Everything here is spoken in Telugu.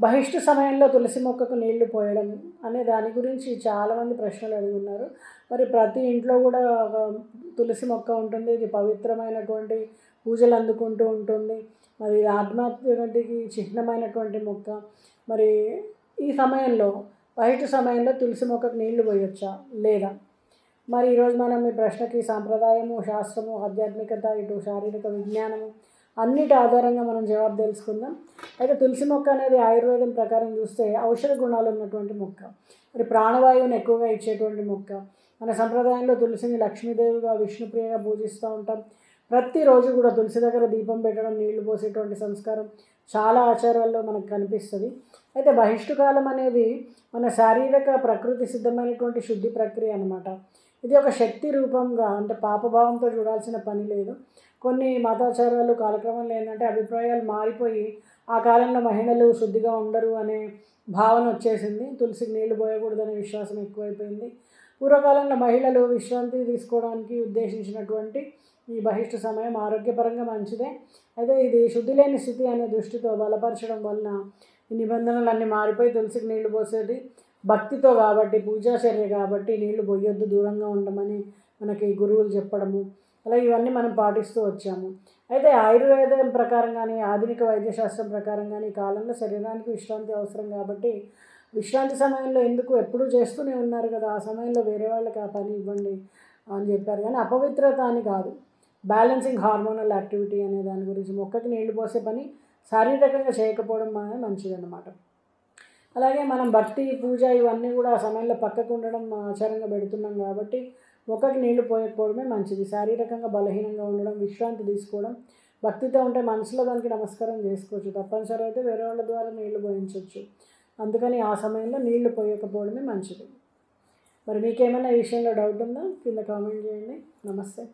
బహిష్టు సమయంలో తులసి మొక్కకు నీళ్లు పోయడం అనే దాని గురించి చాలామంది ప్రశ్నలు అడిగి ఉన్నారు. మరి ప్రతి ఇంట్లో కూడా ఒక తులసి మొక్క ఉంటుంది. ఇది పవిత్రమైనటువంటి పూజలు అందుకుంటూ ఉంటుంది. మరి ఆధ్యాత్మికతకి చిహ్నమైనటువంటి మొక్క. మరి ఈ సమయంలో బహిష్టు సమయంలో తులసి మొక్కకు నీళ్లు పోయొచ్చా లేదా? మరి ఈరోజు మనం ఈ ప్రశ్నకి సాంప్రదాయము, శాస్త్రము, ఆధ్యాత్మికత, ఇటు శారీరక విజ్ఞానము అన్నిటి ఆధారంగా మనం జవాబు తెలుసుకుందాం. అయితే తులసి మొక్క అనేది ఆయుర్వేదం ప్రకారం చూస్తే ఔషధ గుణాలు ఉన్నటువంటి మొక్క. మరి ప్రాణవాయువుని ఎక్కువగా ఇచ్చేటువంటి మొక్క. మన సంప్రదాయంలో తులసిని లక్ష్మీదేవిగా, విష్ణుప్రియగా పూజిస్తూ ఉంటాం. ప్రతిరోజు కూడా తులసి దగ్గర దీపం పెట్టడం, నీళ్లు పోసేటువంటి సంస్కారం చాలా ఆచారాల్లో మనకు కనిపిస్తుంది. అయితే బహిష్టు కాలం అనేది మన శారీరక ప్రకృతి సిద్ధమైనటువంటి శుద్ధి ప్రక్రియ అన్నమాట. ఇది ఒక శక్తి రూపంగా, అంటే పాపభావంతో చూడాల్సిన పని లేదు. కొన్ని మతాచారాలు కాలక్రమంలో ఏంటంటే అభిప్రాయాలు మారిపోయి ఆ కాలంలో మహిళలు శుద్ధిగా ఉండరు అనే భావన వచ్చేసింది. తులసికి నీళ్లు పోయకూడదనే విశ్వాసం ఎక్కువైపోయింది. పూర్వకాలంలో మహిళలు విశ్రాంతి తీసుకోవడానికి ఉద్దేశించినటువంటి ఈ బహిష్టు సమయం ఆరోగ్యపరంగా మంచిదే. అయితే ఇది శుద్ధి లేని స్థితి అనే దృష్టితో బలపరచడం వలన ఈ నిబంధనలన్నీ మారిపోయి తులసికి నీళ్లు పోసేది భక్తితో కాబట్టి, పూజాచర్య కాబట్టి నీళ్లు పోయొద్దు, దూరంగా ఉండమని మనకి గురువులు చెప్పడము, అలా ఇవన్నీ మనం పాటిస్తూ వచ్చాము. అయితే ఆయుర్వేదం ప్రకారం కానీ, ఆధునిక వైద్యశాస్త్రం ప్రకారం కానీ ఈ కాలంలో శరీరానికి విశ్రాంతి అవసరం కాబట్టి విశ్రాంతి సమయంలో ఎందుకు ఎప్పుడూ చేస్తూనే ఉన్నారు కదా, ఆ సమయంలో వేరే వాళ్ళకి ఆ పని ఇవ్వండి అని చెప్పారు. కానీ అపవిత్రత అని కాదు, బ్యాలెన్సింగ్ హార్మోనల్ యాక్టివిటీ అనే దాని గురించి. మొక్కకి నీళ్లు పోసే పని శారీరకంగా చేయకపోవడం మంచిదన్నమాట. అలాగే మనం భక్తి, పూజ ఇవన్నీ కూడా ఆ సమయంలో పక్కకు ఉండడం ఆచారంగా పెడుతున్నాం కాబట్టి మొక్కకి నీళ్లు పోయకపోవడమే మంచిది. శారీరకంగా బలహీనంగా ఉండడం, విశ్రాంతి తీసుకోవడం, భక్తితో ఉంటే మనసులో దానికి నమస్కారం చేసుకోవచ్చు. తప్పనిసరి అయితే వేరే వాళ్ళ ద్వారా నీళ్లు పోయించవచ్చు. అందుకని ఆ సమయంలో నీళ్లు పోయకపోవడమే మంచిది. మరి మీకేమైనా ఈ విషయంలో డౌట్ ఉందా? కింద కామెంట్ చేయండి. నమస్తే.